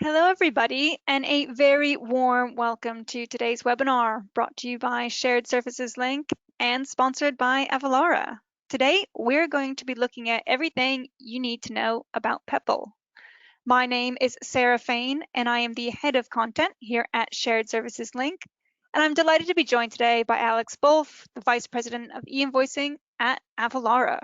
Hello, everybody, and a very warm welcome to today's webinar brought to you by Shared Services Link and sponsored by Avalara. Today, we're going to be looking at everything you need to know about Peppol. My name is Sarah Fain, and I am the head of content here at Shared Services Link. And I'm delighted to be joined today by Alex Bolf, the Vice President of E-invoicing at Avalara.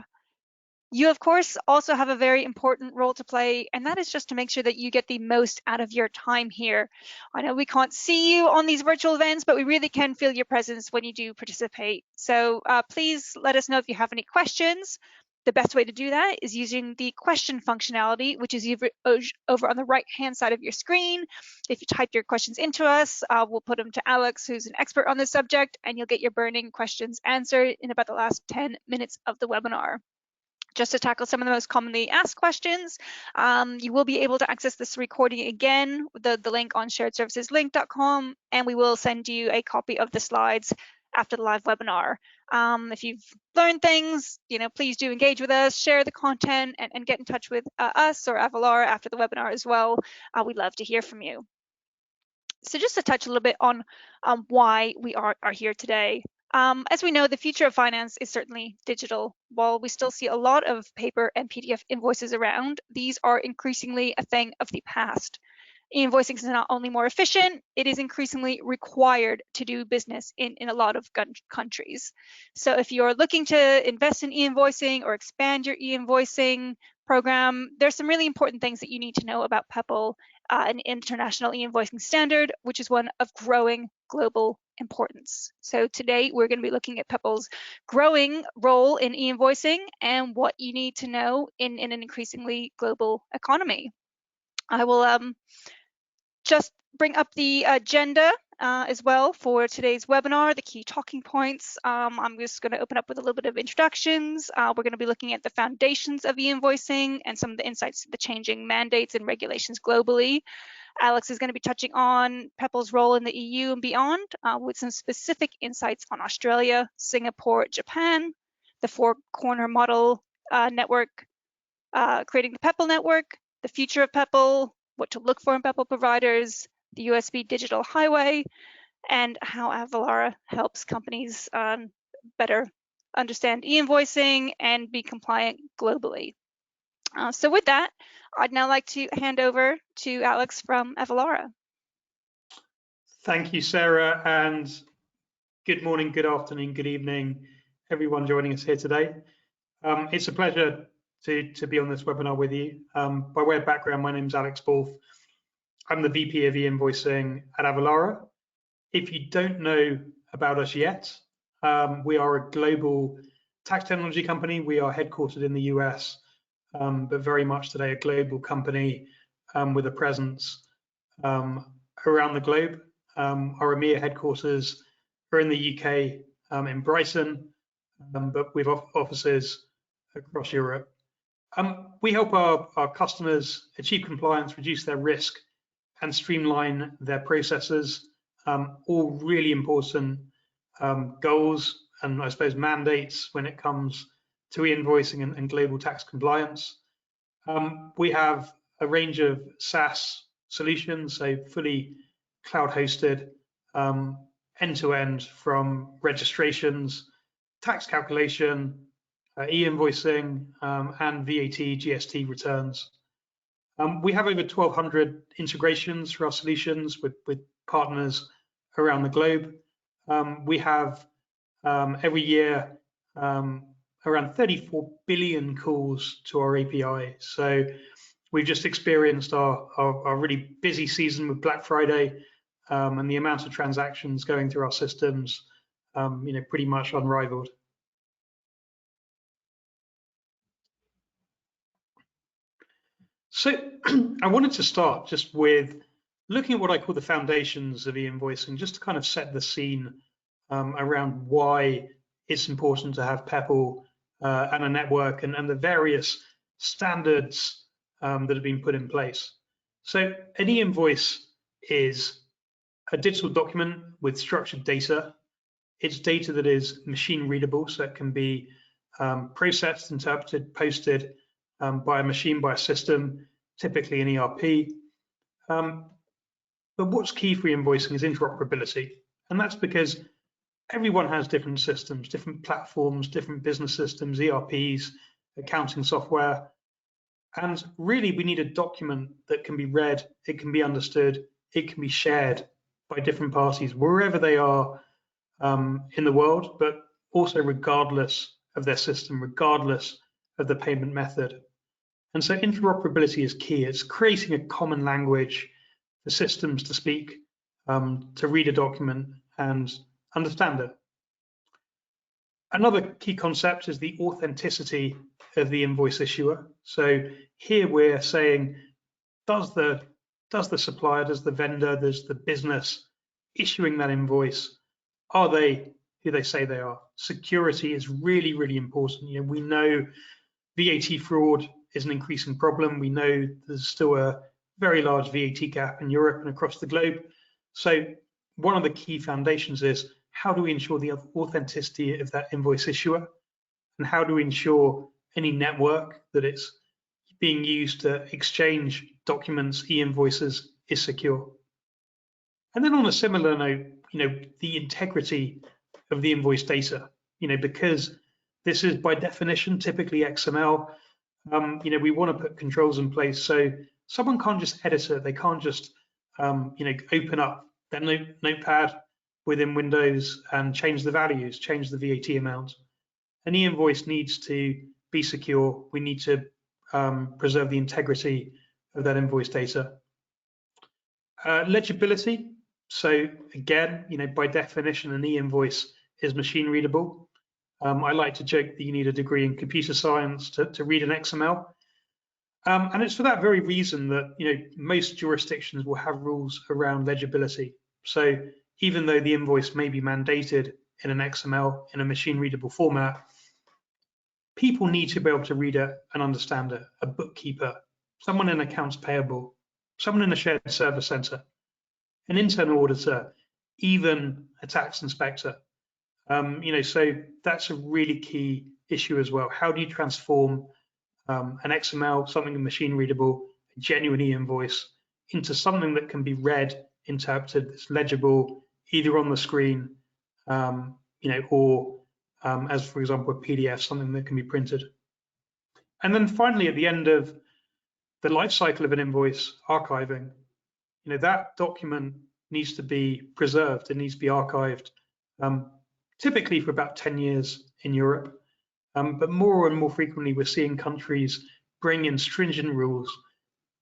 You, of course, also have a very important role to play, and that is just to make sure that you get the most out of your time here. I know we can't see you on these virtual events, but we really can feel your presence when you do participate. So please let us know if you have any questions. The best way to do that is using the question functionality, which is over on the right-hand side of your screen. If you type your questions into us, we'll put them to Alex, who's an expert on this subject, and you'll get your burning questions answered in about the last 10 minutes of the webinar. Just to tackle some of the most commonly asked questions, you will be able to access this recording again with the link on sharedserviceslink.com, and we will send you a copy of the slides after the live webinar. If you've learned things, please do engage with us, share the content, and get in touch with us or Avalara after the webinar as well. We'd love to hear from you. So just to touch a little bit on why we are here today. As we know, the future of finance is certainly digital. While we still see a lot of paper and PDF invoices around, these are increasingly a thing of the past. E-invoicing is not only more efficient, it is increasingly required to do business in a lot of countries. So if you're looking to invest in e-invoicing or expand your e-invoicing program, there's some really important things that you need to know about Peppol, an international e-invoicing standard, which is one of growing global importance. So today we're going to be looking at Peppol's growing role in e-invoicing and what you need to know in an increasingly global economy. I will just bring up the agenda as well for today's webinar, the key talking points. I'm just going to open up with a little bit of introductions. We're going to be looking at the foundations of e-invoicing and some of the insights to the changing mandates and regulations globally. Alex is going to be touching on Peppol's role in the EU and beyond with some specific insights on Australia, Singapore, Japan, the four-corner model network, creating the Peppol network, the future of Peppol, what to look for in Peppol providers, the USB digital highway, and how Avalara helps companies better understand e-invoicing and be compliant globally. So with that, I'd now like to hand over to Alex from Avalara. Thank you, Sarah, and good morning, good afternoon, good evening, everyone joining us here today. It's a pleasure to be on this webinar with you. By way of background, my name is Alex Bolf. I'm the VP of e-invoicing at Avalara. If you don't know about us yet, we are a global tax technology company. We are headquartered in the US, but very much today a global company with a presence around the globe. Our EMEA headquarters are in the UK in Brighton, but we have offices across Europe. We help our customers achieve compliance, reduce their risk, and streamline their processes, all really important goals and I suppose mandates when it comes to e-invoicing and global tax compliance. We have a range of SaaS solutions, so fully cloud hosted, end-to-end from registrations, tax calculation, e-invoicing, and VAT, GST returns. We have over 1,200 integrations for our solutions with partners around the globe. We have every year around 34 billion calls to our API. So we've just experienced our really busy season with Black Friday, and the amount of transactions going through our systems, pretty much unrivaled. So I wanted to start just with looking at what I call the foundations of e-invoicing, just to kind of set the scene around why it's important to have Peppol and a network and the various standards that have been put in place. So an e-invoice is a digital document with structured data. It's data that is machine readable, so it can be processed, interpreted, posted by a machine, by a system, typically an ERP. But what's key for e-invoicing is interoperability. And that's because everyone has different systems, different platforms, different business systems, ERPs, accounting software. And really, we need a document that can be read, it can be understood, it can be shared by different parties, wherever they are in the world, but also regardless of their system, regardless of the payment method. And so interoperability is key. It's creating a common language for systems to speak, to read a document and understand it. Another key concept is the authenticity of the invoice issuer. So here we're saying, does the supplier, does the vendor, does the business issuing that invoice, are they who they say they are? Security is really, really important. You know, we know VAT fraud is an increasing problem. We know there's still a very large VAT gap in Europe and across the globe. So one of the key foundations is, how do we ensure the authenticity of that invoice issuer? And how do we ensure any network that it's being used to exchange documents, e-invoices, is secure? And then on a similar note, the integrity of the invoice data, because this is by definition typically XML, we want to put controls in place so someone can't just edit it. They can't just, open up their notepad within Windows and change the values, change the VAT amount. An e-invoice needs to be secure. We need to preserve the integrity of that invoice data. Legibility. So again, by definition, an e-invoice is machine readable. I like to joke that you need a degree in computer science to read an XML. And it's for that very reason that most jurisdictions will have rules around legibility. So even though the invoice may be mandated in an XML, in a machine readable format, people need to be able to read it and understand it. A bookkeeper, someone in accounts payable, someone in a shared service center, an internal auditor, even a tax inspector. So that's a really key issue as well. How do you transform an XML, something machine readable, a genuine e-invoice, into something that can be read, interpreted, that's legible, either on the screen, or as for example a PDF, something that can be printed. And then finally, at the end of the life cycle of an invoice, archiving. That document needs to be preserved. It needs to be archived, typically for about 10 years in Europe. But more and more frequently, we're seeing countries bring in stringent rules,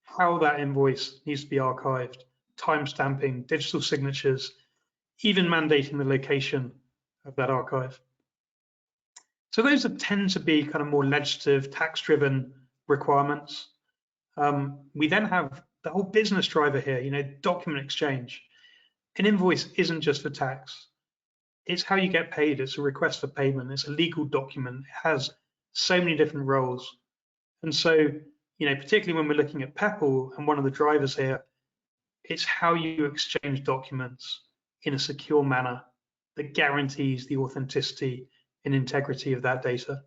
how that invoice needs to be archived, timestamping, digital signatures, even mandating the location of that archive. So those tend to be kind of more legislative, tax-driven requirements. We then have the whole business driver here, document exchange. An invoice isn't just for tax. It's how you get paid. It's a request for payment. It's a legal document. It has so many different roles. And so, particularly when we're looking at Peppol and one of the drivers here, it's how you exchange documents in a secure manner that guarantees the authenticity and integrity of that data.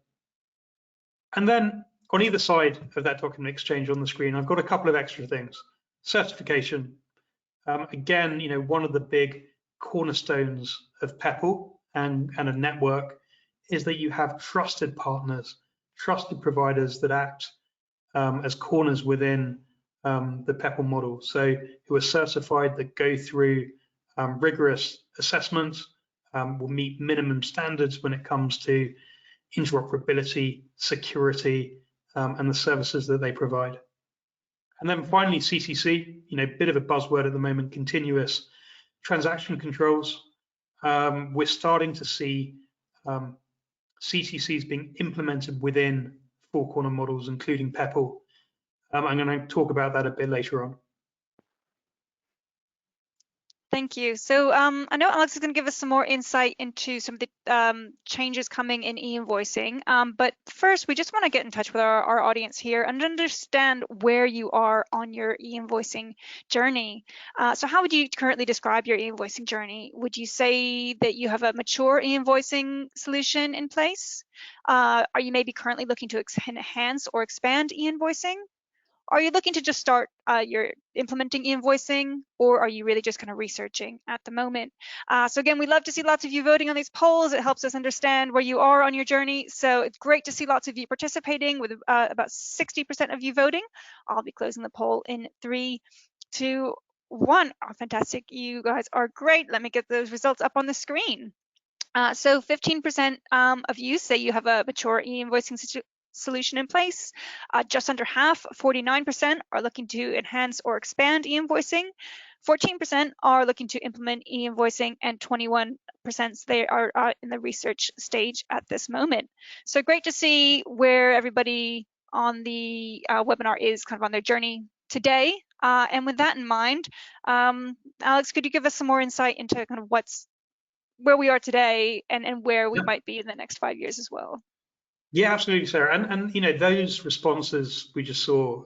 And then on either side of that document exchange on the screen, I've got a couple of extra things. Certification. Again, one of the big cornerstones of Peppol and a network is that you have trusted partners, trusted providers that act as corners within the Peppol model. So who are certified, that go through rigorous assessments, will meet minimum standards when it comes to interoperability, security, and the services that they provide. And then finally, CCC, bit of a buzzword at the moment, continuous transaction controls. We're starting to see CTCs being implemented within four-corner models, including Peppol. I'm going to talk about that a bit later on. Thank you. So I know Alex is going to give us some more insight into some of the changes coming in e-invoicing. But first, we just want to get in touch with our audience here and understand where you are on your e-invoicing journey. So how would you currently describe your e-invoicing journey? Would you say that you have a mature e-invoicing solution in place? Are you maybe currently looking to enhance or expand e-invoicing? Are you looking to just start your implementing e-invoicing, or are you really just kind of researching at the moment? So again, we love to see lots of you voting on these polls. It helps us understand where you are on your journey. So it's great to see lots of you participating with about 60% of you voting. I'll be closing the poll in 3, 2, 1. Oh, fantastic. You guys are great. Let me get those results up on the screen. So 15% of you say you have a mature e-invoicing solution in place. Just under half, 49%, are looking to enhance or expand e-invoicing. 14% are looking to implement e-invoicing, and 21% they are in the research stage at this moment. So great to see where everybody on the webinar is kind of on their journey today. And with that in mind, Alex, could you give us some more insight into kind of where we are today and where we might be in the next 5 years as well? Yeah, absolutely, Sarah. And you know, those responses we just saw,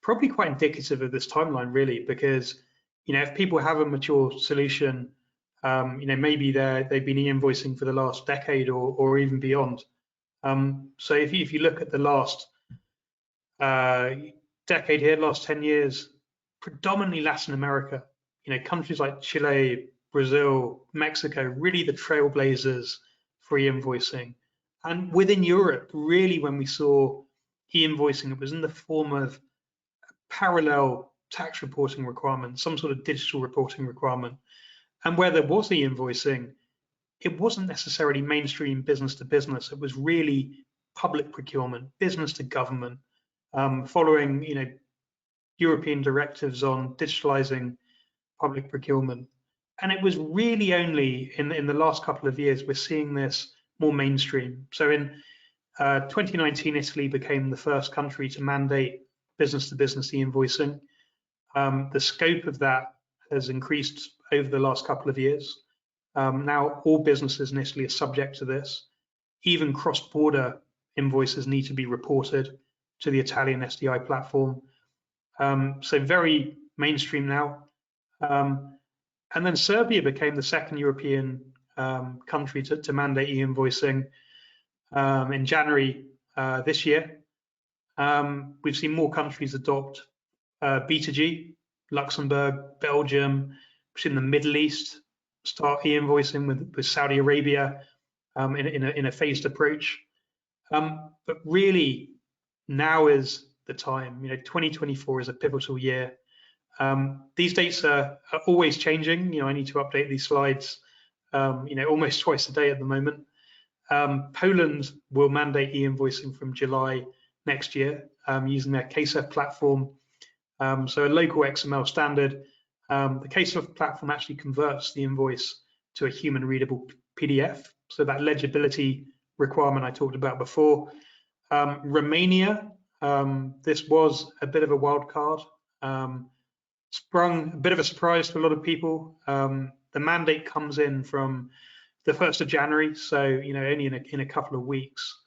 probably quite indicative of this timeline, really, because you know, if people have a mature solution, you know, maybe they've been e-invoicing for the last decade or even beyond. So if you look at the last decade here, last 10 years, predominantly Latin America, you know, countries like Chile, Brazil, Mexico, really the trailblazers for e-invoicing. And within Europe, really, when we saw e-invoicing, it was in the form of parallel tax reporting requirement, some sort of digital reporting requirement. And where there was e-invoicing, it wasn't necessarily mainstream business to business. It was really public procurement, business to government, following, you know, European directives on digitalizing public procurement. And it was really only in the last couple of years we're seeing this more mainstream. So in 2019, Italy became the first country to mandate business-to-business e-invoicing. The scope of that has increased over the last couple of years. Now all businesses in Italy are subject to this. Even cross-border invoices need to be reported to the Italian SDI platform. So very mainstream now. And then Serbia became the second European country to mandate e-invoicing in January this year. We've seen more countries adopt B2G, Luxembourg, Belgium. We've seen the Middle East start e-invoicing with Saudi Arabia in a phased approach. But really, now is the time. You know, 2024 is a pivotal year. These dates are always changing. You know, I need to update these slides, you know, almost twice a day at the moment. Poland will mandate e-invoicing from July next year using their KSEF platform. So a local XML standard. The KSEF platform actually converts the invoice to a human readable PDF. So that legibility requirement I talked about before. Romania, this was a bit of a wild card. Sprung a bit of a surprise to a lot of people. The mandate comes in from the 1st of January, so you know, only in a couple of weeks.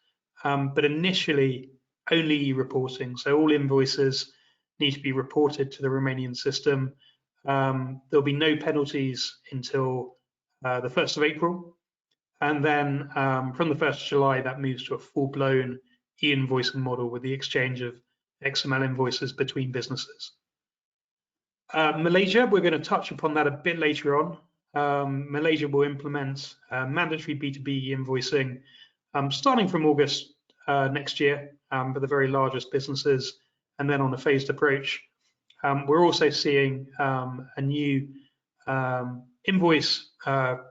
But initially, only reporting. So all invoices need to be reported to the Romanian system. There'll be no penalties until the 1st of April. And then from the 1st of July, that moves to a full-blown e-invoicing model with the exchange of XML invoices between businesses. Malaysia, we're going to touch upon that a bit later on. Malaysia will implement mandatory B2B invoicing starting from August next year for the very largest businesses, and then on a phased approach. We're also seeing a new invoice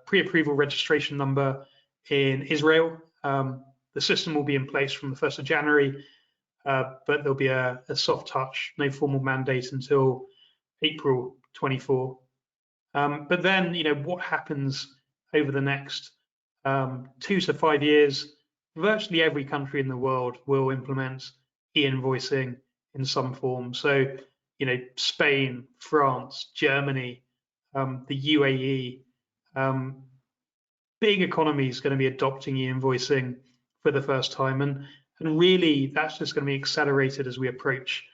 pre-approval registration number in Israel. The system will be in place from the 1st of January, but there'll be a soft touch, no formal mandate until April 24. But then, you know, what happens over the next 2 to 5 years? Virtually every country in the world will implement e-invoicing in some form. So, you know, Spain, France, Germany, the UAE, big economies going to be adopting e-invoicing for the first time. And really, that's just going to be accelerated as we approach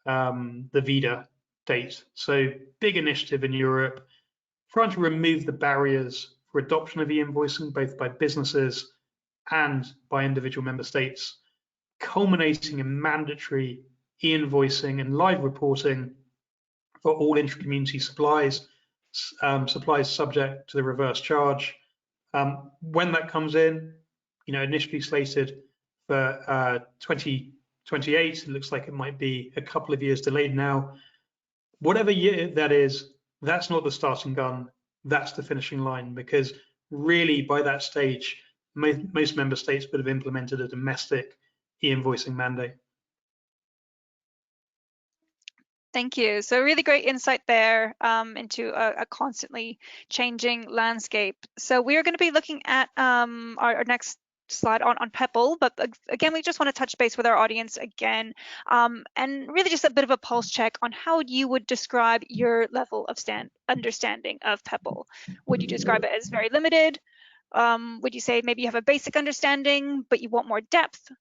the VIDA date. So big initiative in Europe, trying to remove the barriers for adoption of e-invoicing, both by businesses and by individual member states, culminating in mandatory e-invoicing and live reporting for all intra-community supplies, supplies subject to the reverse charge. When that comes in, initially slated for 2028, it looks like it might be a couple of years delayed now. Whatever year that is, that's not the starting gun, that's the finishing line, because really by that stage, most member states would have implemented a domestic e-invoicing mandate. Thank you. So really great insight there into a constantly changing landscape. So we are going to be looking at our next slide on Peppol, but again, we just want to touch base with our audience again, and really just a bit of a pulse check on how you would describe your level of understanding of Peppol. Would you describe it as very limited? Would you say maybe you have a basic understanding, but you want more depth?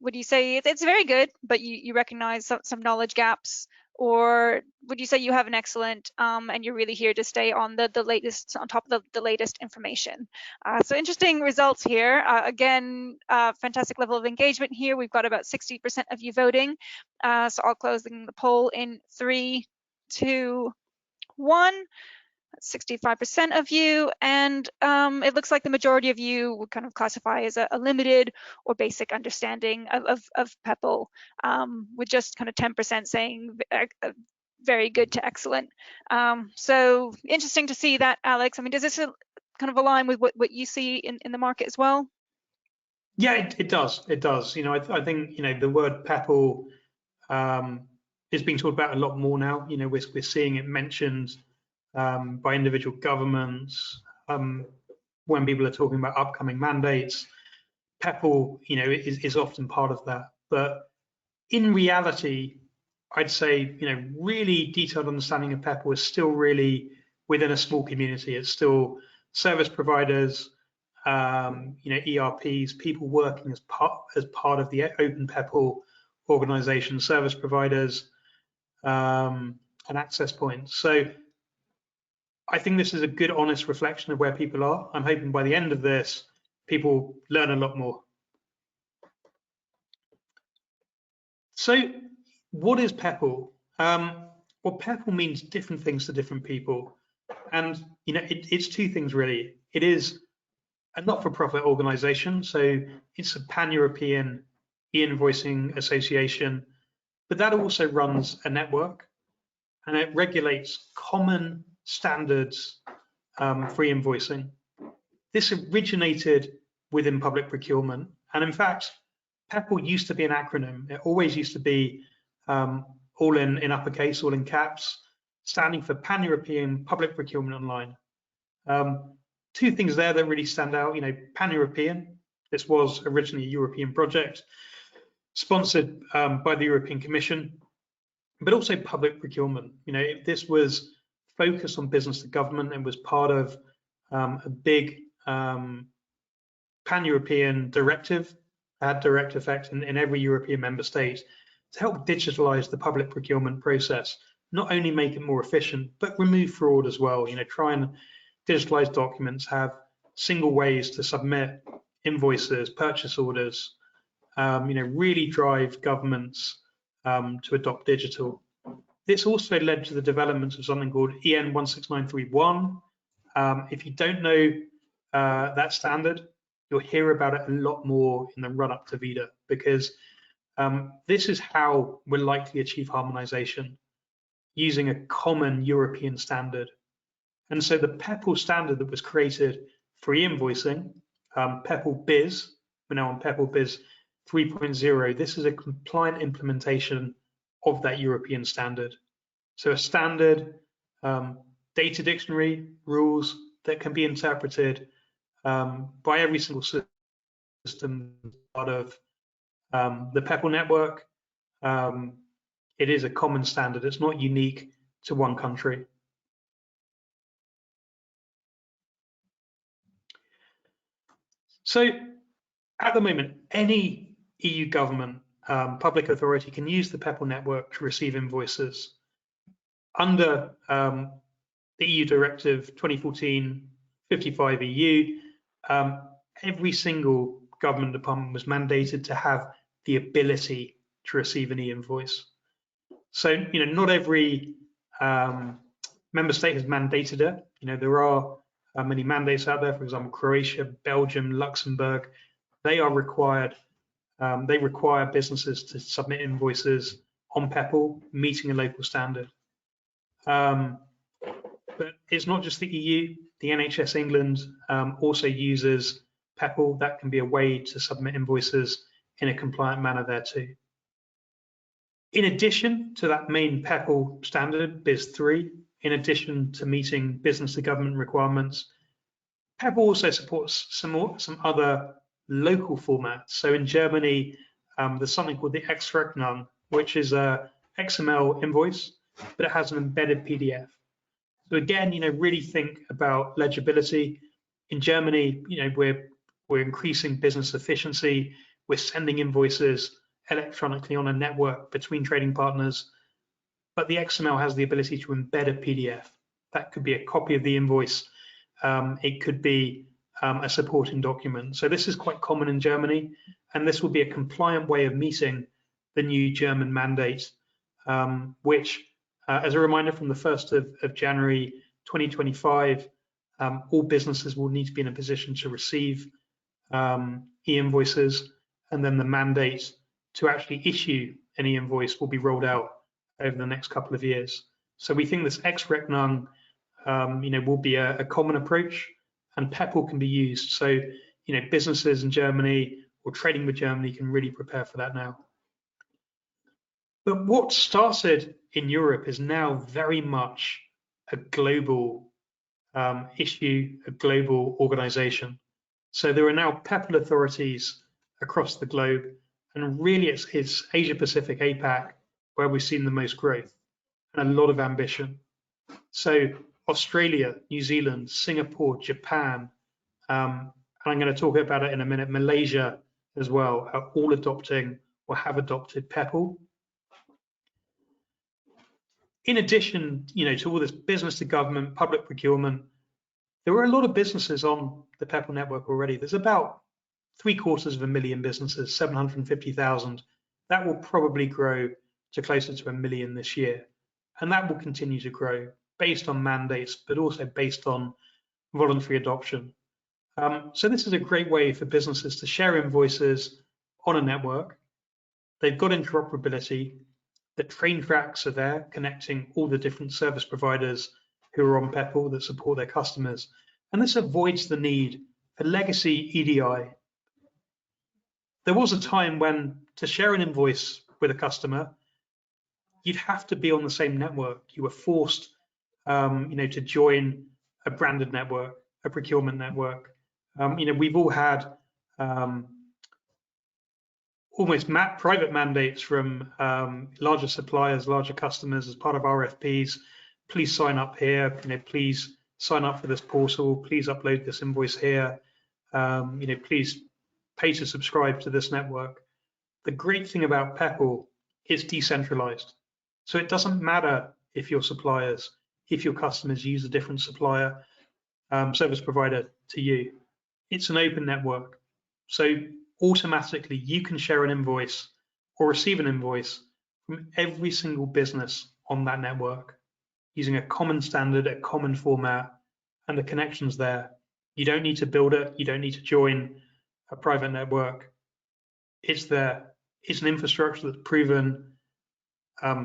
Would you say it's very good, but you recognize some knowledge gaps? Or would you say you have an excellent and you're really here to stay on the latest, on top of the latest information? So interesting results here. Again, fantastic level of engagement here. We've got about 60% of you voting. So I'll close the poll in 3, 2, 1. 65% of you, and it looks like the majority of you would kind of classify as a limited or basic understanding of Peppol, with just kind of 10% saying very good to excellent. So interesting to see that, Alex. I mean, does this kind of align with what you see in the market as well? Yeah, it does. It does. I think the word Peppol is being talked about a lot more now. We're seeing it mentioned by individual governments when people are talking about upcoming mandates. Peppol, is often part of that. But in reality, I'd say, really detailed understanding of Peppol is still really within a small community. It's still service providers, ERPs, people working as part of the Open Peppol organization, service providers, and access points. So I think this is a good, honest reflection of where people are. I'm hoping by the end of this, people learn a lot more. So what is Peppol? Well, Peppol means different things to different people. And, it's two things really. It is a not-for-profit organization. So it's a pan-European e-invoicing association, but that also runs a network and it regulates common standards for e-invoicing. This originated within public procurement. And in fact, Peppol used to be an acronym. It always used to be all in uppercase, all in caps, standing for Pan-European Public Procurement Online. Two things there that really stand out. Pan-European. This was originally a European project sponsored by the European Commission, but also public procurement. This was focused on business to government and was part of a big pan-European directive, had direct effect in every European member state to help digitalize the public procurement process, not only make it more efficient, but remove fraud as well. Try and digitalize documents, have single ways to submit invoices, purchase orders, really drive governments to adopt digital. This also led to the development of something called EN 16931. If you don't know that standard, you'll hear about it a lot more in the run-up to VIDA, because this is how we'll likely achieve harmonization, using a common European standard. And so the Peppol standard that was created for e-invoicing, Peppol Biz, we're now on Peppol Biz 3.0, this is a compliant implementation of that European standard. So a standard data dictionary, rules that can be interpreted by every single system part of the Peppol network. It is a common standard. It's not unique to one country. So at the moment, any EU government public authority can use the Peppol network to receive invoices. Under the EU Directive 2014/55 EU, every single government department was mandated to have the ability to receive an e-invoice. So, not every member state has mandated it. There are many mandates out there. For example, Croatia, Belgium, Luxembourg, they are required. They require businesses to submit invoices on Peppol, meeting a local standard. But it's not just the EU. The NHS England also uses Peppol. That can be a way to submit invoices in a compliant manner there too. In addition to that main Peppol standard, BIS 3, in addition to meeting business to government requirements, Peppol also supports some other local formats. So in Germany, there's something called the Exrechnung, which is a XML invoice, but it has an embedded PDF. So again, really think about legibility. In Germany, we're increasing business efficiency. We're sending invoices electronically on a network between trading partners, but the XML has the ability to embed a PDF. That could be a copy of the invoice. It could be a supporting document. So this is quite common in Germany, and this will be a compliant way of meeting the new German mandate, which, as a reminder, from the 1st of January 2025, all businesses will need to be in a position to receive e-invoices, and then the mandate to actually issue an e-invoice will be rolled out over the next couple of years. So we think this Exrechnung will be a common approach, and Peppol can be used. So, businesses in Germany or trading with Germany can really prepare for that now. But what started in Europe is now very much a global issue, a global organization. So there are now Peppol authorities across the globe, and really it's Asia Pacific, APAC, where we've seen the most growth and a lot of ambition. So Australia, New Zealand, Singapore, Japan, and I'm going to talk about it in a minute, Malaysia as well, are all adopting or have adopted Peppol. In addition, to all this business to government, public procurement, there were a lot of businesses on the Peppol network already. There's about 750,000 businesses, 750,000. That will probably grow to closer to 1 million this year. And that will continue to grow based on mandates, but also based on voluntary adoption. So this is a great way for businesses to share invoices on a network. They've got interoperability. The train tracks are there, connecting all the different service providers who are on Peppol that support their customers. And this avoids the need for legacy EDI. There was a time when to share an invoice with a customer, you'd have to be on the same network. You were forced, to join a branded network, a procurement network. We've all had almost private mandates from larger suppliers, larger customers as part of RFPs. Please sign up here. Please sign up for this portal. Please upload this invoice here. Please pay to subscribe to this network. The great thing about Peppol is decentralized. So it doesn't matter if your suppliers, if your customers use a different supplier, service provider to you. It's an open network. So automatically you can share an invoice or receive an invoice from every single business on that network using a common standard, a common format, and the connections there. You don't need to build it. You don't need to join a private network. It's there. It's an infrastructure that's proven,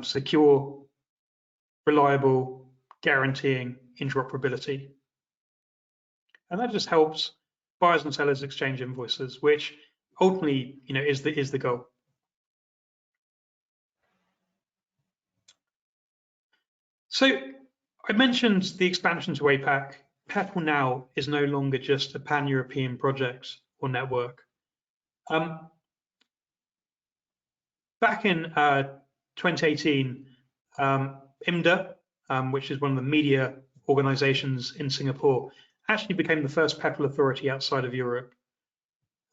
secure, reliable, guaranteeing interoperability. And that just helps buyers and sellers exchange invoices, which ultimately, is the goal. So I mentioned the expansion to APAC. Peppol now is no longer just a pan-European project or network. Back in 2018, IMDA, which is one of the media organizations in Singapore, actually became the first Peppol authority outside of Europe.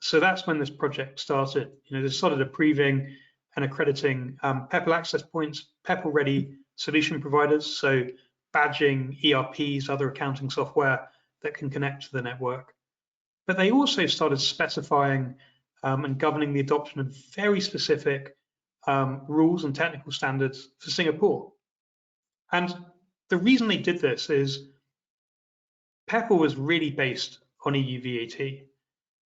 So that's when this project started. They started approving and accrediting Peppol access points, Peppol ready solution providers, so badging, ERPs, other accounting software that can connect to the network. But they also started specifying and governing the adoption of very specific rules and technical standards for Singapore. And the reason they did this is Peppol was really based on EU VAT.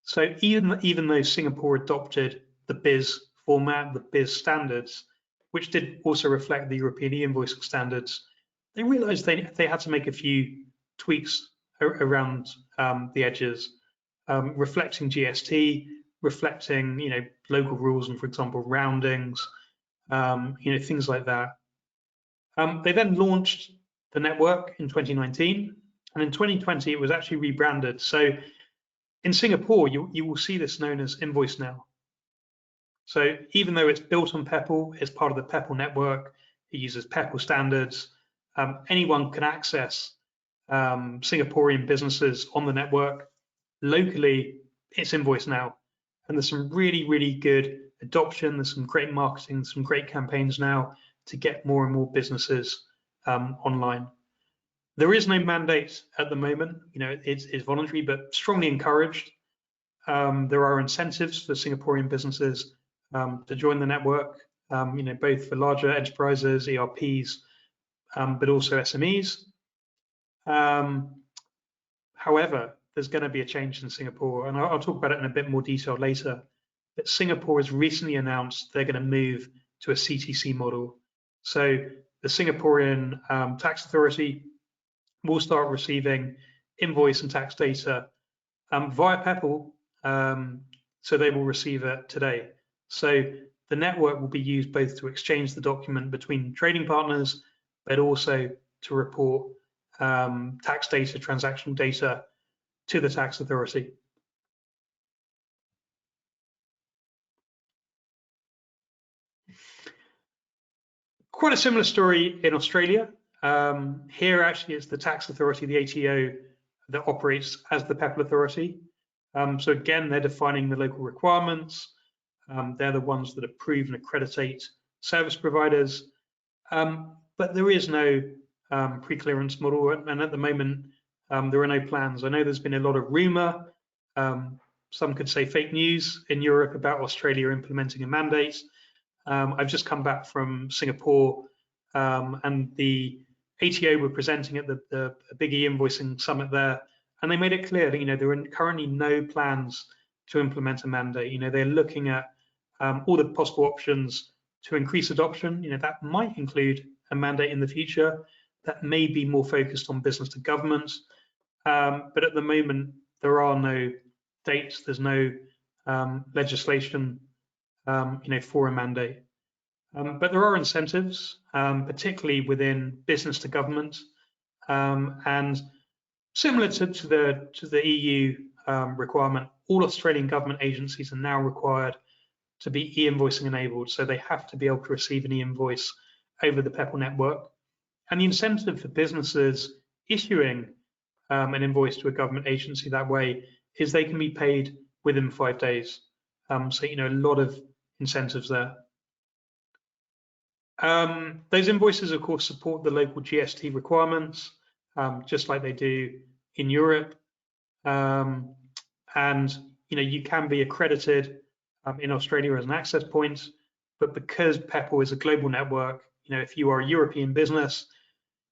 So even though Singapore adopted the BIS format, the BIS standards, which did also reflect the European e-invoicing standards, they realized they had to make a few tweaks around the edges, reflecting GST, reflecting local rules and, for example, roundings, things like that. They then launched the network in 2019, and in 2020 it was actually rebranded. So in Singapore, you will see this known as Invoice Now. So even though it's built on Peppol, it's part of the Peppol network, it uses Peppol standards, anyone can access Singaporean businesses on the network. Locally, it's Invoice Now. And there's some really, really good adoption. There's some great marketing, some great campaigns now to get more and more businesses online. There is no mandate at the moment. It's voluntary, but strongly encouraged. There are incentives for Singaporean businesses to join the network, both for larger enterprises, ERPs, but also SMEs. However, there's going to be a change in Singapore, and I'll talk about it in a bit more detail later. But Singapore has recently announced they're going to move to a CTC model. So the Singaporean tax authority will start receiving invoice and tax data via Peppol, so they will receive it today. So the network will be used both to exchange the document between trading partners, but also to report tax data, transactional data to the tax authority. Quite a similar story in Australia. Here, actually, it's the tax authority, the ATO, that operates as the Peppol authority. So again, they're defining the local requirements. They're the ones that approve and accreditate service providers. But there is no pre-clearance model, and at the moment, there are no plans. I know there's been a lot of rumor, some could say fake news in Europe about Australia implementing a mandate. I've just come back from Singapore, and the ATO were presenting at the big e-invoicing summit there, and they made it clear that there are currently no plans to implement a mandate. They're looking at all the possible options to increase adoption. That might include a mandate in the future that may be more focused on business to government, but at the moment there are no dates. There's no legislation for a mandate. But there are incentives, particularly within business to government, and similar to the EU requirement, all Australian government agencies are now required to be e-invoicing enabled, so they have to be able to receive an e-invoice over the Peppol network. And the incentive for businesses issuing an invoice to a government agency that way is they can be paid within 5 days. So a lot of incentives there. Those invoices, of course, support the local GST requirements, just like they do in Europe. And you can be accredited in Australia as an access point, but because Peppol is a global network, if you are a European business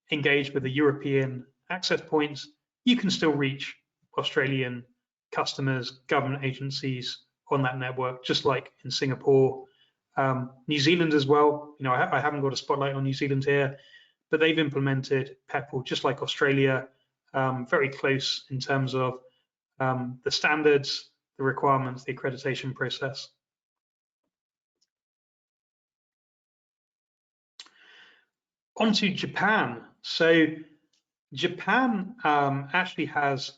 engaged with a European access point, you can still reach Australian customers, government agencies on that network, just like in Singapore. New Zealand as well. I haven't got a spotlight on New Zealand here, but they've implemented Peppol just like Australia, very close in terms of the standards, the requirements, the accreditation process. On to Japan. So Japan actually has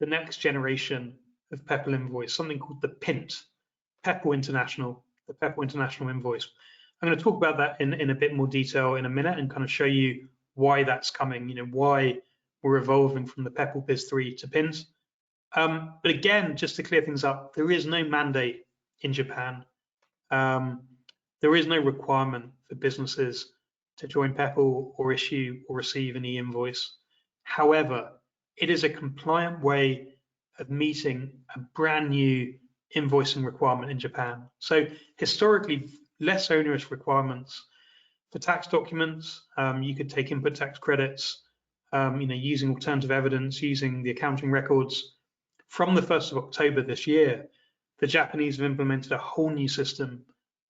the next generation of Peppol invoice, something called the PINT, Peppol International, the Peppol International Invoice. I'm going to talk about that in a bit more detail in a minute and kind of show you why that's coming, why we're evolving from the Peppol BIS 3 to PINT. But again, just to clear things up, there is no mandate in Japan. There is no requirement for businesses to join Peppol or issue or receive an e-invoice. However, it is a compliant way of meeting a brand new invoicing requirement in Japan. So historically, less onerous requirements for tax documents. You could take input tax credits, using alternative evidence, using the accounting records. From the 1st of October this year, the Japanese have implemented a whole new system,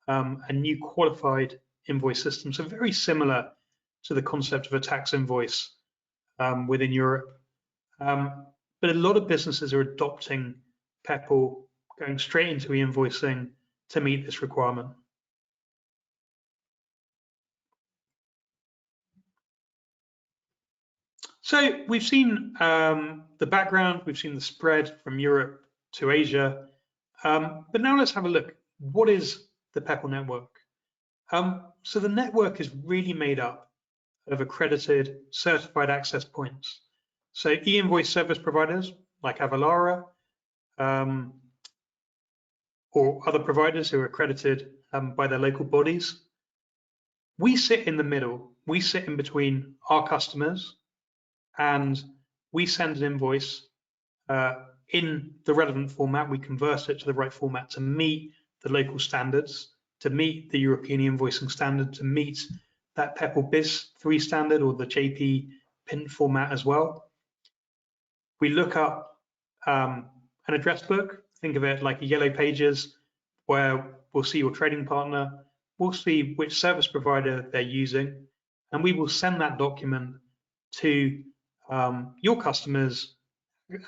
a new qualified invoice system, so very similar to the concept of a tax invoice within Europe. But a lot of businesses are adopting Peppol, going straight into e-invoicing to meet this requirement. So we've seen the background, we've seen the spread from Europe to Asia, but now let's have a look. What is the Peppol network? So the network is really made up of accredited, certified access points. So e-invoice service providers like Avalara, or other providers who are accredited by their local bodies. We sit in the middle. We sit in between our customers, and we send an invoice in the relevant format. We convert it to the right format to meet the local standards, to meet the European invoicing standard, to meet that Peppol BIS 3 standard or the JP PINT format as well. We look up an address book. Think of it like a yellow pages where we'll see your trading partner, we'll see which service provider they're using, and we will send that document to your customer's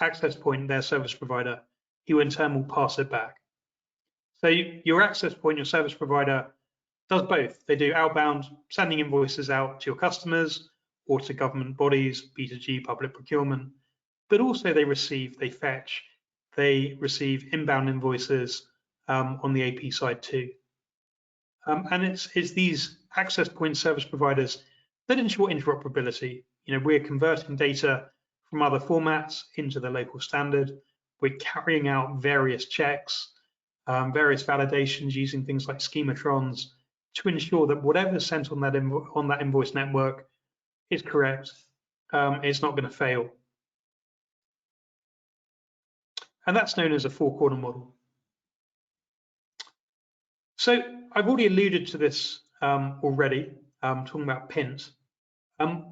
access point, their service provider, who in turn will pass it back. So your access point, your service provider, does both. They do outbound, sending invoices out to your customers or to government bodies, B2G, public procurement, but also they receive inbound invoices on the AP side too. And it's these access point service providers that ensure interoperability. We're converting data from other formats into the local standard. We're carrying out various checks, various validations using things like schematrons to ensure that whatever is sent on that invoice network is correct. It's not going to fail. And that's known as a four-corner model. So I've already alluded to this already, talking about PINT.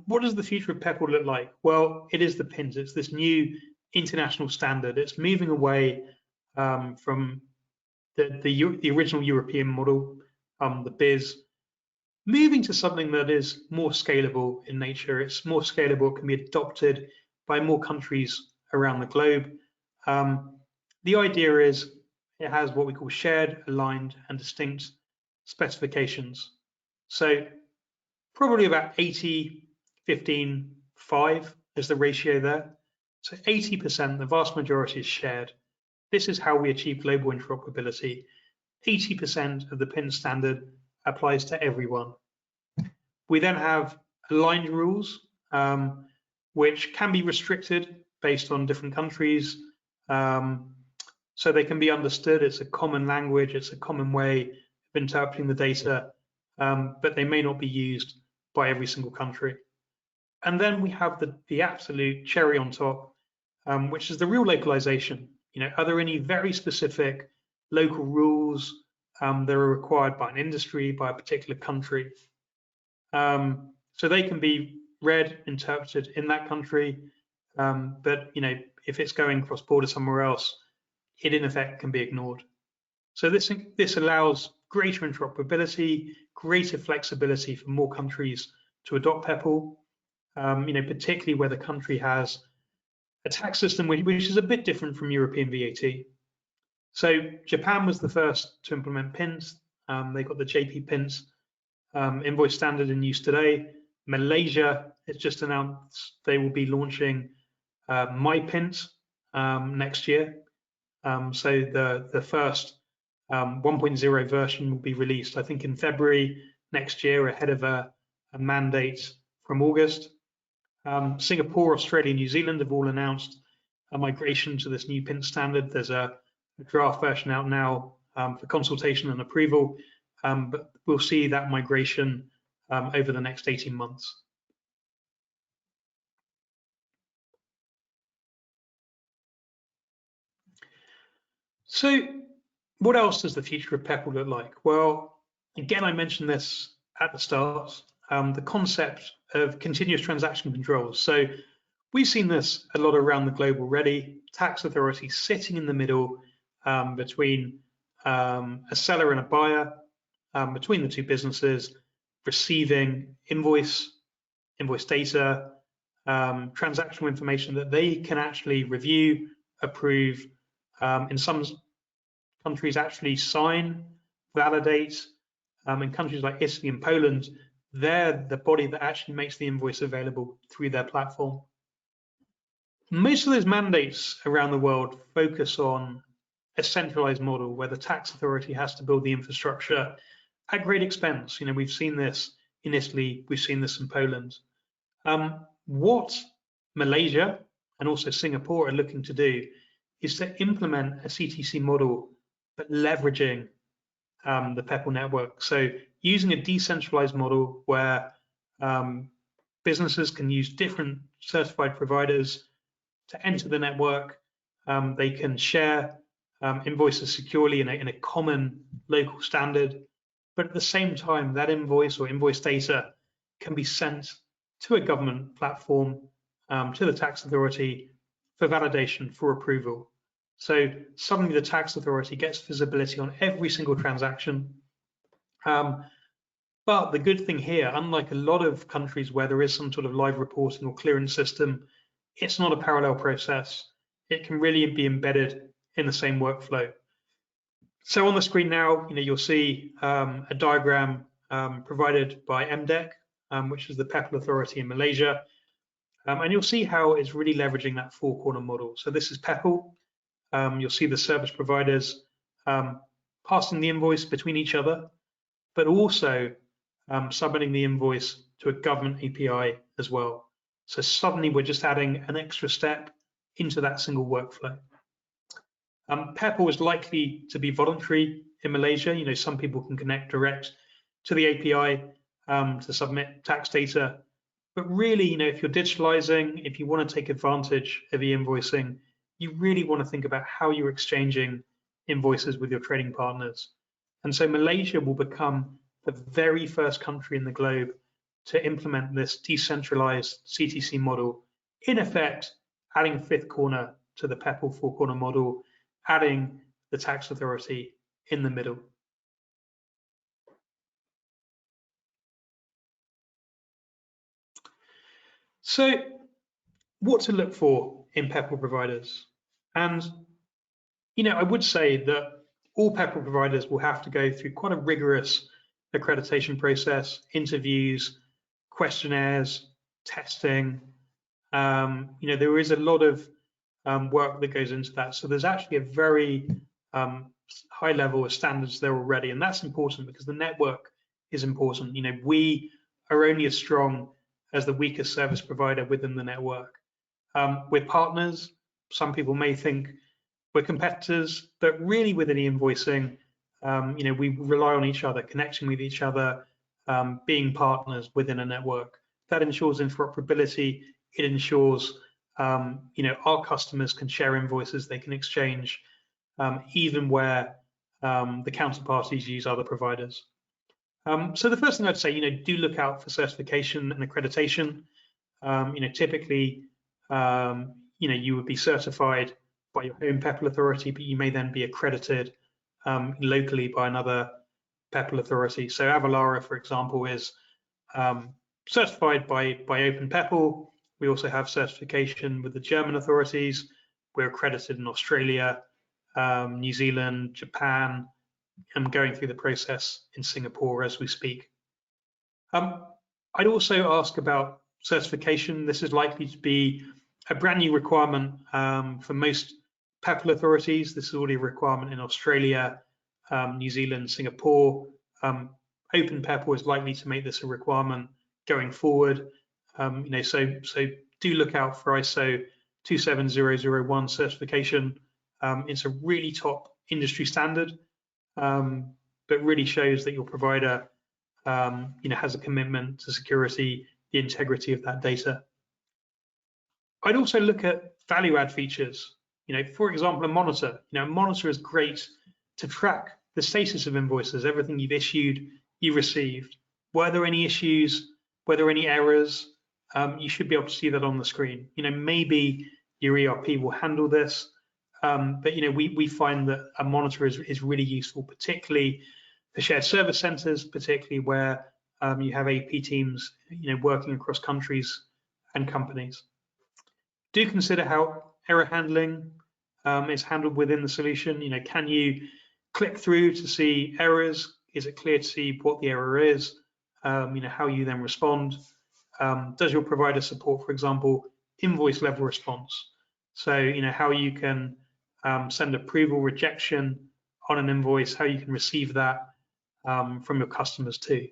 What does the future of Peppol look like? Well, it is the PINT. It's this new international standard. It's moving away from the original European model, the BIS, moving to something that is more scalable in nature. It's more scalable, it can be adopted by more countries around the globe. The idea is it has what we call shared, aligned, and distinct specifications. So probably about 80, 15, 5 is the ratio there. So 80%, the vast majority, is shared. This is how we achieve global interoperability. 80% of the PIN standard applies to everyone. We then have aligned rules, which can be restricted based on different countries. So they can be understood. It's a common language. It's a common way of interpreting the data, but they may not be used by every single country. And then we have the absolute cherry on top, which is the real localization. Are there any very specific local rules that are required by an industry, by a particular country? So they can be read, interpreted in that country, but if it's going cross border somewhere else, it in effect can be ignored. So this allows greater interoperability, greater flexibility for more countries to adopt Peppol, particularly where the country has a tax system which is a bit different from European VAT. So Japan was the first to implement PINs. They got the JP PINs invoice standard in use today. Malaysia has just announced they will be launching MyPINs next year. So the first 1.0 version will be released, I think, in February next year, ahead of a mandate from August. Singapore, Australia, New Zealand have all announced a migration to this new PIN standard. There's a draft version out now for consultation and approval, but we'll see that migration over the next 18 months. So what else does the future of Peppol look like? Well, Again, I mentioned this at the start, the concept of continuous transaction controls. So we've seen this a lot around the globe already. Tax authorities sitting in the middle between a seller and a buyer, between the two businesses, receiving invoice data, transactional information that they can actually review, approve, in some countries actually sign, validate. In countries like Italy and Poland, they're the body that actually makes the invoice available through their platform. Most of those mandates around the world focus on a centralized model where the tax authority has to build the infrastructure at great expense. We've seen this in Italy, we've seen this in Poland. What Malaysia and also Singapore are looking to do is to implement a CTC model, but leveraging the Peppol network. So using a decentralized model where businesses can use different certified providers to enter the network. They can share invoices securely in a common local standard, but at the same time, that invoice or invoice data can be sent to a government platform, to the tax authority for validation, for approval. So suddenly the tax authority gets visibility on every single transaction. But the good thing here, unlike a lot of countries where there is some sort of live reporting or clearance system, it's not a parallel process. It can really be embedded in the same workflow. So on the screen now, you'll see a diagram provided by MDEC, which is the Peppol Authority in Malaysia. And you'll see how it's really leveraging that four-corner model. So this is Peppol. You'll see the service providers passing the invoice between each other, but also submitting the invoice to a government API as well. So suddenly we're just adding an extra step into that single workflow. Peppol is likely to be voluntary in Malaysia. Some people can connect direct to the API to submit tax data. But really, if you're digitalizing, if you want to take advantage of e-invoicing, you really want to think about how you're exchanging invoices with your trading partners. And so Malaysia will become the very first country in the globe to implement this decentralized CTC model, in effect, adding a fifth corner to the Peppol four-corner model, adding the tax authority in the middle. So what to look for in Peppol providers? And, I would say that all Peppol providers will have to go through quite a rigorous accreditation process, interviews, questionnaires, testing. There is a lot of work that goes into that. So there's actually a very high level of standards there already. And that's important because the network is important. We are only as strong as the weakest service provider within the network. We're partners. Some people may think we're competitors, but really within e-invoicing, we rely on each other, connecting with each other, being partners within a network. That ensures interoperability. It ensures our customers can share invoices, they can exchange, even where the counterparties use other providers. So the first thing I'd say, do look out for certification and accreditation. Typically, you would be certified by your home Peppol authority, but you may then be accredited locally by another Peppol authority. So Avalara, for example, is certified by Open Peppol. We also have certification with the German authorities. We're accredited in Australia, New Zealand, Japan, and going through the process in Singapore as we speak. I'd also ask about certification. This is likely to be a brand new requirement for most Peppol authorities. This is already a requirement in Australia, New Zealand, Singapore. Open Peppol is likely to make this a requirement going forward. So do look out for ISO 27001 certification. It's a really top industry standard, but really shows that your provider has a commitment to security, the integrity of that data. I'd also look at value add features. For example, a monitor. A monitor is great to track the status of invoices, everything you've issued, you received. Were there any issues? Were there any errors? You should be able to see that on the screen. Maybe your ERP will handle this, but we find that a monitor is really useful, particularly for shared service centers, particularly where you have AP teams, working across countries and companies. Do consider how error handling is handled within the solution. Can you click through to see errors? Is it clear to see what the error is? How you then respond. Does your provider support, for example, invoice level response? So, how you can send approval, rejection on an invoice, how you can receive that from your customers too.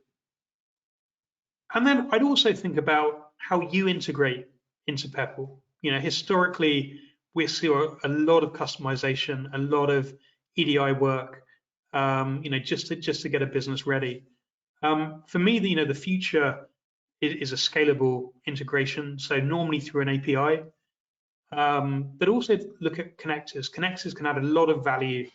And then I'd also think about how you integrate into Peppol. Historically, we see a lot of customization, a lot of EDI work, just to get a business ready. For me, the future is a scalable integration. So normally through an API, but also look at connectors. Connectors can add a lot of value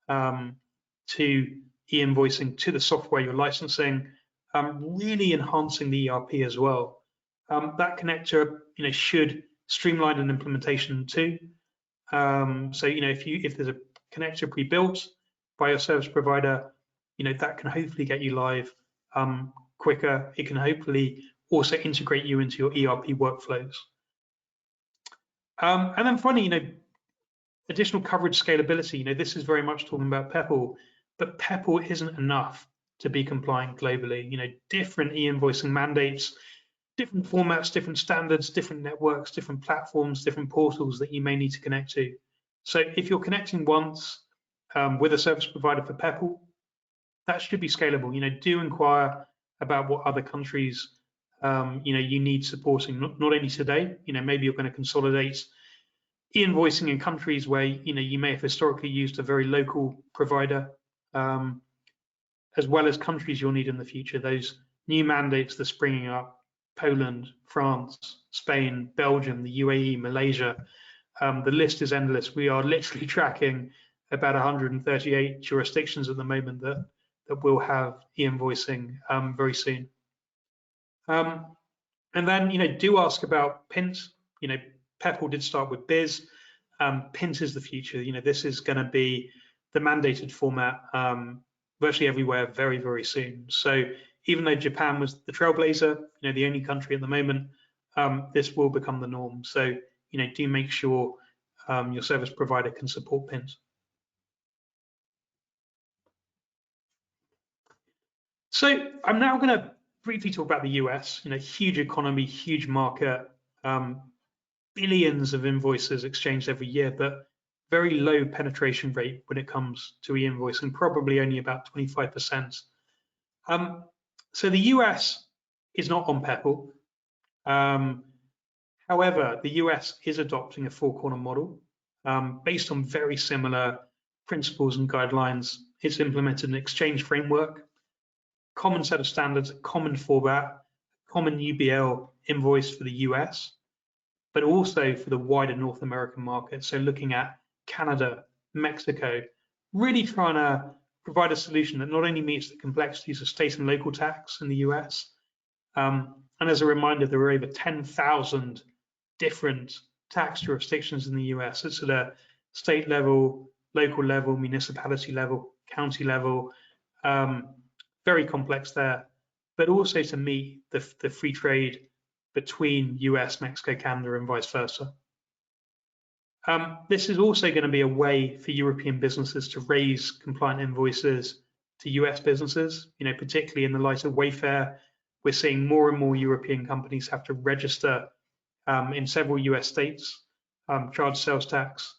to e-invoicing, to the software you're licensing, really enhancing the ERP as well. That connector, should streamline an implementation too. So, if there's a connector pre-built by your service provider, that can hopefully get you live quicker. It can hopefully also integrate you into your ERP workflows. And then finally, additional coverage scalability. This is very much talking about Peppol, but Peppol isn't enough to be compliant globally. Different e-invoicing mandates, different formats, different standards, different networks, different platforms, different portals that you may need to connect to. So if you're connecting once with a service provider for Peppol, that should be scalable. Do inquire about what other countries you need supporting, not only today. Maybe you're going to consolidate e-invoicing in countries where you may have historically used a very local provider, as well as countries you'll need in the future. Those new mandates that are springing up: Poland, France, Spain, Belgium, the UAE, Malaysia. The list is endless. We are literally tracking about 138 jurisdictions at the moment that will have e-invoicing very soon. And then, do ask about PINT. Peppol did start with BIS. PINT is the future. This is going to be the mandated format virtually everywhere very, very soon. So even though Japan was the trailblazer, the only country at the moment, this will become the norm. So, do make sure your service provider can support PINT. So I'm now going to briefly talk about the US. Huge economy, huge market, billions of invoices exchanged every year, but very low penetration rate when it comes to e-invoicing, probably only about 25%. So the US is not on Peppol. However, the US is adopting a four-corner model based on very similar principles and guidelines. It's implemented an exchange framework, common set of standards, common format, common UBL invoice for the US, but also for the wider North American market. So looking at Canada, Mexico, really trying to provide a solution that not only meets the complexities of state and local tax in the US, and as a reminder, there are over 10,000 different tax jurisdictions in the US. It's at a state level, local level, municipality level, county level, very complex there, but also to meet the free trade between US, Mexico, Canada, and vice versa. This is also going to be a way for European businesses to raise compliant invoices to US businesses, particularly in the light of Wayfair. We're seeing more and more European companies have to register in several US states, charge sales tax.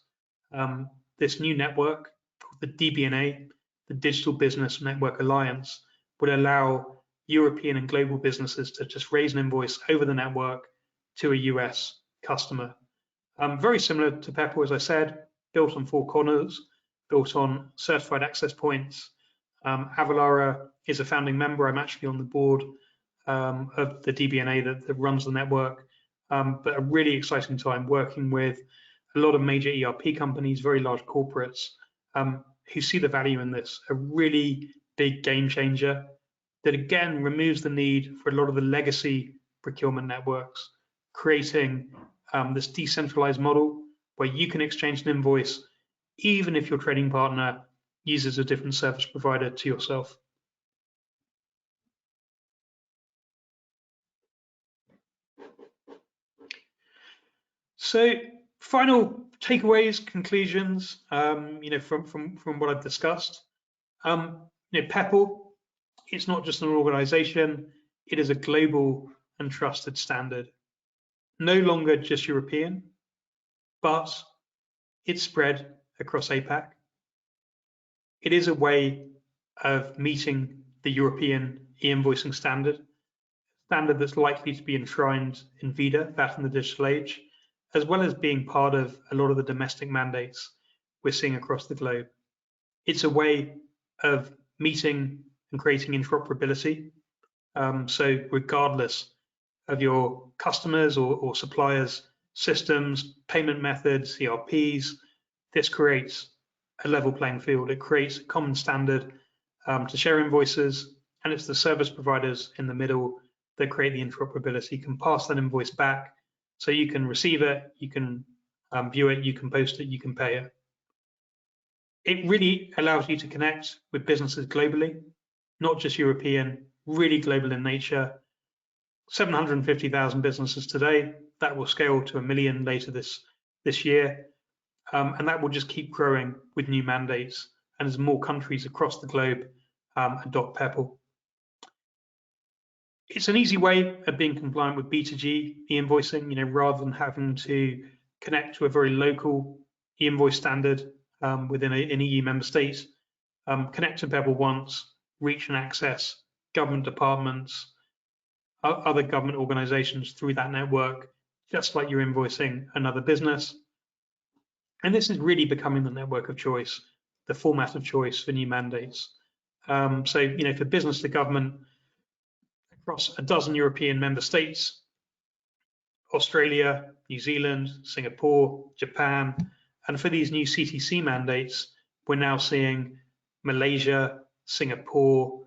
This new network, called the DBNA, the Digital Business Network Alliance, would allow European and global businesses to just raise an invoice over the network to a US customer. Very similar to Peppol, as I said, built on four corners, built on certified access points. Avalara is a founding member. I'm actually on the board of the DBNA that runs the network, but a really exciting time working with a lot of major ERP companies, very large corporates who see the value in this, a really big game changer. that again removes the need for a lot of the legacy procurement networks, creating this decentralized model where you can exchange an invoice even if your trading partner uses a different service provider to yourself. So, final takeaways, conclusions, from what I've discussed. Peppol, it's not just an organization, it is a global and trusted standard. No longer just European, but it's spread across APAC. It is a way of meeting the European e-invoicing standard that's likely to be enshrined in VIDA, VAT in the Digital Age, as well as being part of a lot of the domestic mandates we're seeing across the globe. It's a way of meeting and creating interoperability. So regardless of your customers or suppliers' systems, payment methods, ERPs, this creates a level playing field. It creates a common standard to share invoices, and it's the service providers in the middle that create the interoperability. You can pass that invoice back, so you can receive it, you can view it, you can post it, you can pay it. It really allows you to connect with businesses globally, not just European, really global in nature. 750,000 businesses today, that will scale to 1 million later this year. And that will just keep growing with new mandates and as more countries across the globe adopt Peppol. It's an easy way of being compliant with B2G e-invoicing, rather than having to connect to a very local e-invoice standard within an EU member state. Connect to Peppol once, reach and access government departments, other government organizations through that network, just like you're invoicing another business. And this is really becoming the network of choice, the format of choice for new mandates. For business to government across a dozen European member states, Australia, New Zealand, Singapore, Japan, and for these new CTC mandates, we're now seeing Malaysia, Singapore,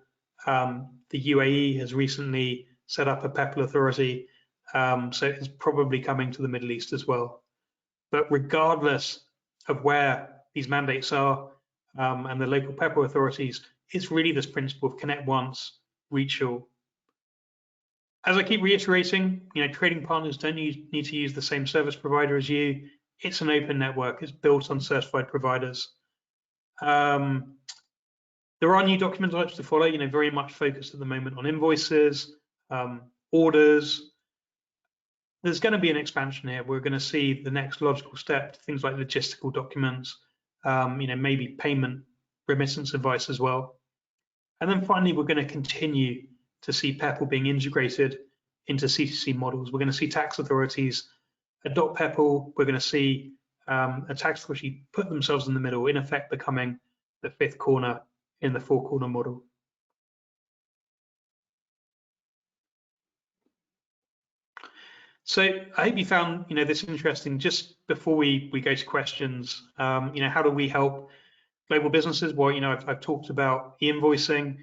the UAE has recently set up a Peppol authority, so it's probably coming to the Middle East as well. But regardless of where these mandates are and the local Peppol authorities, it's really this principle of connect once, reach all. As I keep reiterating, trading partners don't need to use the same service provider as you. It's an open network. It's built on certified providers. There are new document types to follow, very much focused at the moment on invoices, orders. There's going to be an expansion here. We're going to see the next logical step to things like logistical documents, maybe payment remittance advice as well. And then finally, we're going to continue to see Peppol being integrated into CTC models. We're going to see tax authorities adopt Peppol. We're going to see a tax authority put themselves in the middle, in effect becoming the fifth corner in the four-corner model. So I hope you found this interesting. Just before we go to questions, how do we help global businesses? Well, I've talked about e-invoicing.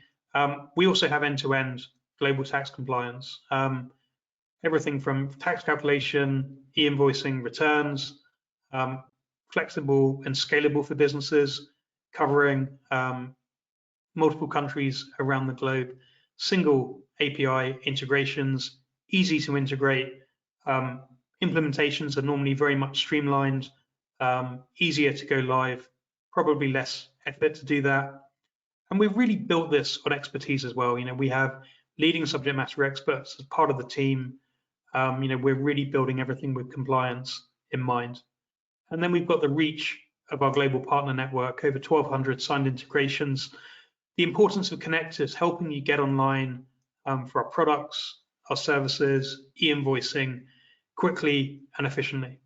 We also have end-to-end global tax compliance. Everything from tax calculation, e-invoicing, returns, flexible and scalable for businesses, covering multiple countries around the globe, single API integrations, easy to integrate. Implementations are normally very much streamlined, easier to go live, probably less effort to do that. And we've really built this on expertise as well. We have leading subject matter experts as part of the team. We're really building everything with compliance in mind. And then we've got the reach of our global partner network, over 1,200 signed integrations. The importance of connectors helping you get online for our products, our services, e-invoicing quickly and efficiently.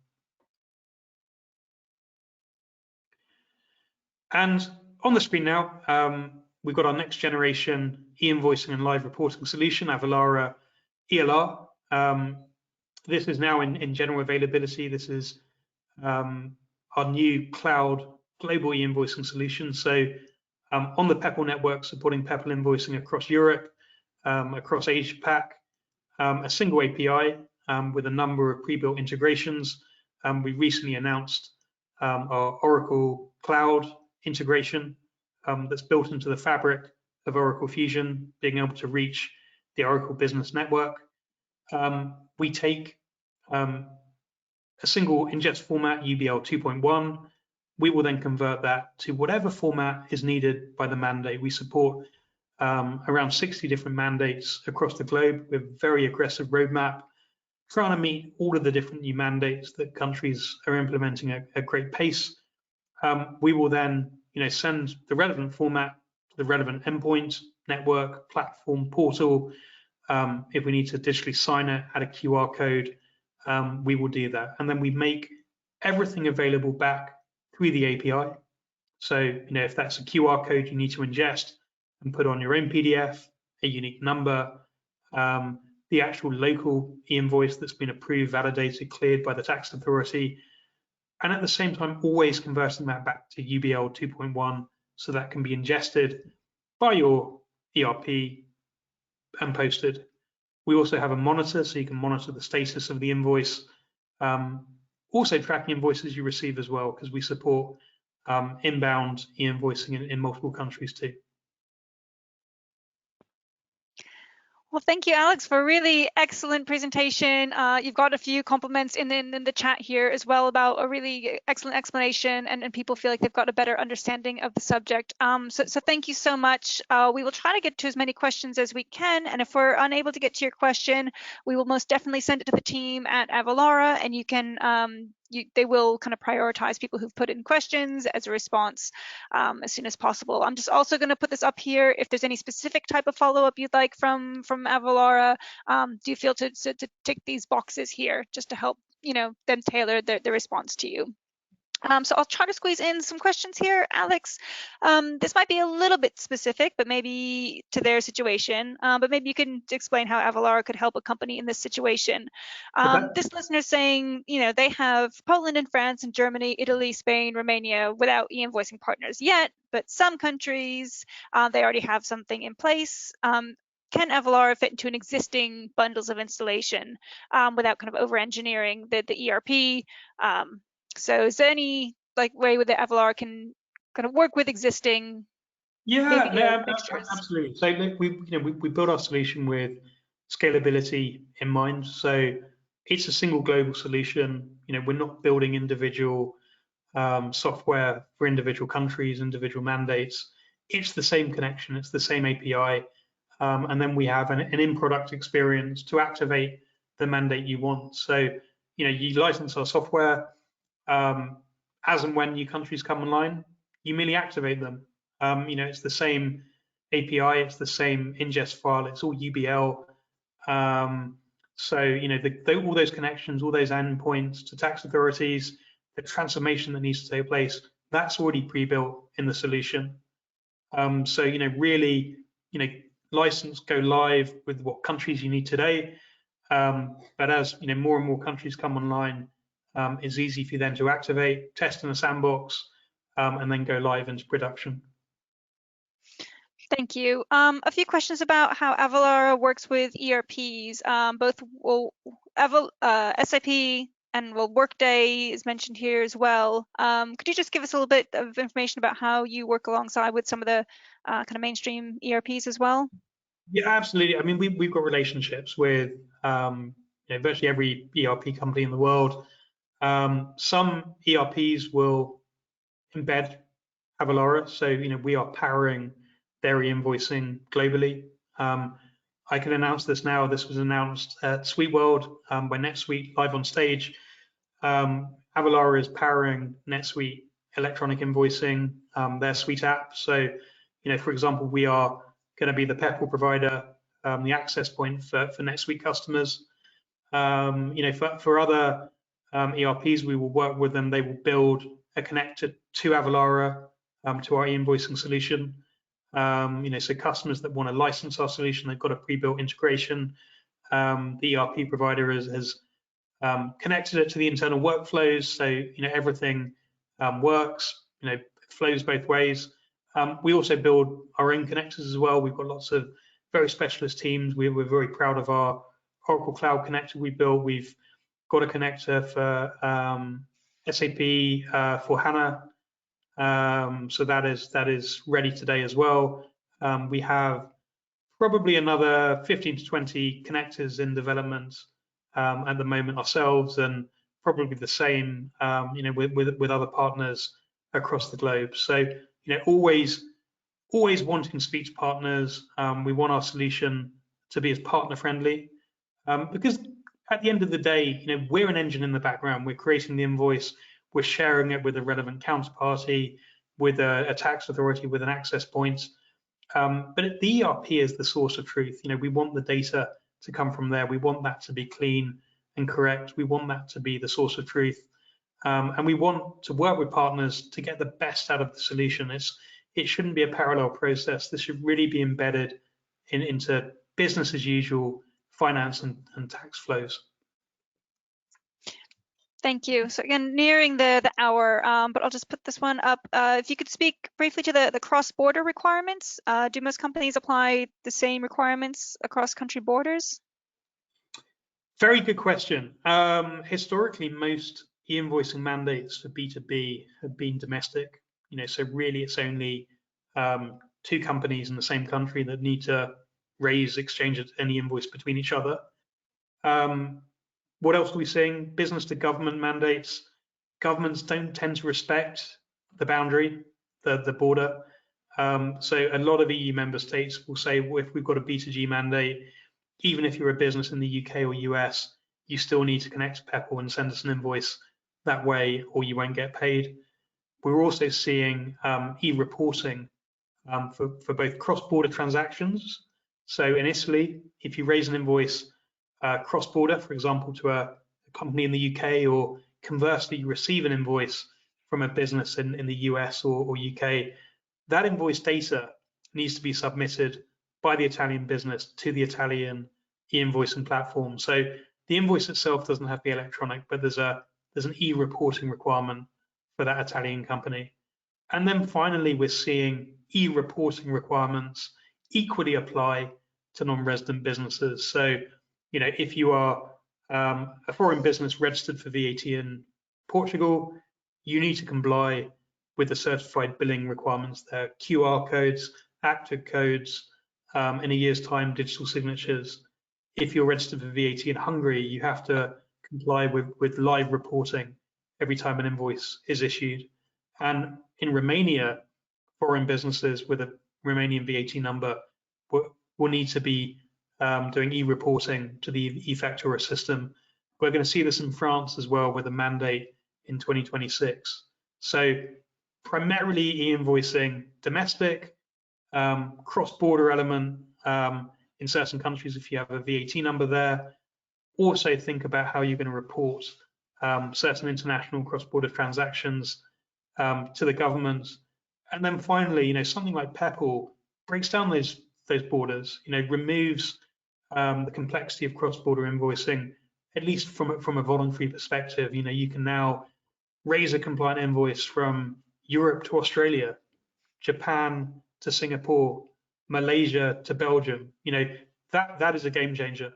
And on the screen now, we've got our next generation e-invoicing and live reporting solution, Avalara ELR. This is now in general availability. This is our new cloud global e-invoicing solution. So on the Peppol network, supporting Peppol invoicing across Europe, across Asia Pac, a single API with a number of pre-built integrations. We recently announced our Oracle Cloud integration that's built into the fabric of Oracle Fusion, being able to reach the Oracle Business Network. We take a single ingest format, UBL 2.1. We will then convert that to whatever format is needed by the mandate. We support around 60 different mandates across the globe with a very aggressive roadmap, trying to meet all of the different new mandates that countries are implementing at great pace. We will then send the relevant format to the relevant endpoint, network, platform, portal. If we need to digitally sign it, add a QR code, we will do that. And then we make everything available back through the API. So, if that's a QR code you need to ingest and put on your own PDF, a unique number, the actual local e-invoice that's been approved, validated, cleared by the tax authority, and at the same time, always converting that back to UBL 2.1 so that can be ingested by your ERP and posted. We also have a monitor, so you can monitor the status of the invoice. Also tracking invoices you receive as well, because we support inbound e-invoicing in multiple countries too. Well, thank you, Alex, for a really excellent presentation. You've got a few compliments in the chat here as well about a really excellent explanation, and people feel like they've got a better understanding of the subject. So thank you so much. We will try to get to as many questions as we can, and if we're unable to get to your question, we will most definitely send it to the team at Avalara, and you can they will kind of prioritize people who've put in questions as a response as soon as possible. I'm just also going to put this up here. If there's any specific type of follow-up you'd like from Avalara, do feel to tick these boxes here just to help them tailor the response to you. So I'll try to squeeze in some questions here, Alex. This might be a little bit specific, but maybe to their situation. But maybe you can explain how Avalara could help a company in this situation. This listener is saying, they have Poland and France and Germany, Italy, Spain, Romania without e-invoicing partners yet, but some countries, they already have something in place. Can Avalara fit into an existing bundles of installation without kind of over-engineering the ERP? So is there any way that Avalara can kind of work with existing fixtures? Absolutely. So we built our solution with scalability in mind. So it's a single global solution. We're not building individual software for individual countries, individual mandates. It's the same connection. It's the same API. And then we have an in-product experience to activate the mandate you want. So, you license our software. As and when new countries come online, you merely activate them. It's the same API, it's the same ingest file, it's all UBL. So, all those connections, all those endpoints to tax authorities, the transformation that needs to take place, that's already pre-built in the solution. So, really, license, go live with what countries you need today. But as more and more countries come online, it's easy for you then to activate, test in a sandbox, and then go live into production. Thank you. A few questions about how Avalara works with ERPs. Both SAP and Workday is mentioned here as well. Could you just give us a little bit of information about how you work alongside with some of the kind of mainstream ERPs as well? Yeah, absolutely. I mean, we've got relationships with virtually every ERP company in the world. Some ERPs will embed Avalara, so we are powering their e-invoicing globally. I can announce this now. This was announced at SuiteWorld by NetSuite live on stage. Avalara is powering NetSuite electronic invoicing, their Suite app. So, for example, we are going to be the Peppol provider, the access point for NetSuite customers. For other ERPs, we will work with them. They will build a connector to Avalara, to our e-invoicing solution. So customers that want to license our solution, they've got a pre-built integration. The ERP provider has connected it to the internal workflows, so everything works. It flows both ways. We also build our own connectors as well. We've got lots of very specialist teams. We're very proud of our Oracle Cloud Connector we built. We've got a connector for SAP for HANA. So that is ready today as well. We have probably another 15 to 20 connectors in development at the moment ourselves, and probably the same, with other partners across the globe. So, always wanting to speak to partners. We want our solution to be as partner friendly, because at the end of the day, we're an engine in the background. We're creating the invoice, we're sharing it with a relevant counterparty, with a tax authority, with an access point. But the ERP is the source of truth. We want the data to come from there. We want that to be clean and correct. We want that to be the source of truth. And we want to work with partners to get the best out of the solution. It shouldn't be a parallel process. This should really be embedded into business as usual finance and tax flows. Thank you. So again, nearing the hour, but I'll just put this one up. If you could speak briefly to the cross-border requirements. Do most companies apply the same requirements across country borders? Very good question. Historically, most e-invoicing mandates for B2B have been domestic. So really it's only two companies in the same country that need to exchange any invoice between each other. What else are we seeing? Business to government mandates. Governments don't tend to respect the boundary, the border. So a lot of EU member states will say, well, if we've got a B2G mandate, even if you're a business in the UK or US, you still need to connect to Peppol and send us an invoice that way, or you won't get paid. We're also seeing e-reporting for both cross-border transactions. So in Italy, if you raise an invoice cross-border, for example, to a company in the UK, or conversely, you receive an invoice from a business in the US or UK, that invoice data needs to be submitted by the Italian business to the Italian e-invoicing platform. So the invoice itself doesn't have to be electronic, but there's an e-reporting requirement for that Italian company. And then finally, we're seeing e-reporting requirements equally apply to non-resident businesses. So, if you are a foreign business registered for VAT in Portugal, you need to comply with the certified billing requirements there: QR codes, active codes, in a year's time, digital signatures. If you're registered for VAT in Hungary, you have to comply with live reporting every time an invoice is issued. And in Romania, foreign businesses with a Romanian VAT number will need to be doing e-reporting to the e-factura system. We're going to see this in France as well with a mandate in 2026. So primarily e-invoicing domestic, cross-border element in certain countries if you have a VAT number there. Also think about how you're going to report certain international cross-border transactions to the government. And then finally, something like Peppol breaks down those borders, removes the complexity of cross-border invoicing, at least from a voluntary perspective. You can now raise a compliant invoice from Europe to Australia, Japan to Singapore, Malaysia to Belgium. That is a game changer.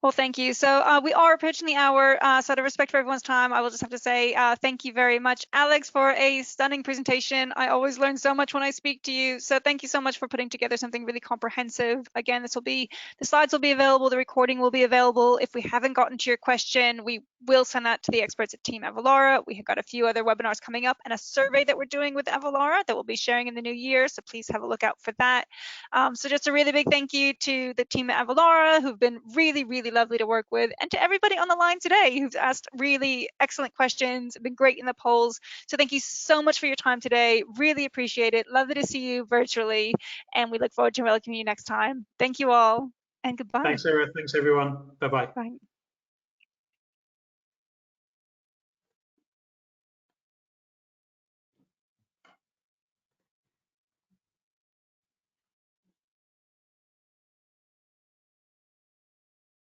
Well, thank you. So we are approaching the hour. So out of respect for everyone's time, I will just have to say thank you very much, Alex, for a stunning presentation. I always learn so much when I speak to you. So thank you so much for putting together something really comprehensive. Again, the slides will be available, the recording will be available. If we haven't gotten to your question, we will send that to the experts at Team Avalara. We have got a few other webinars coming up and a survey that we're doing with Avalara that we'll be sharing in the new year. So please have a look out for that. So just a really big thank you to the team at Avalara, who've been really, really lovely to work with, and to everybody on the line today who's asked really excellent questions, been great in the polls. So thank you so much for your time today. Really appreciate it. Lovely to see you virtually, and we look forward to welcoming you next time. Thank you all, and goodbye. Thanks, Sarah. Thanks, everyone. Bye-bye. Bye.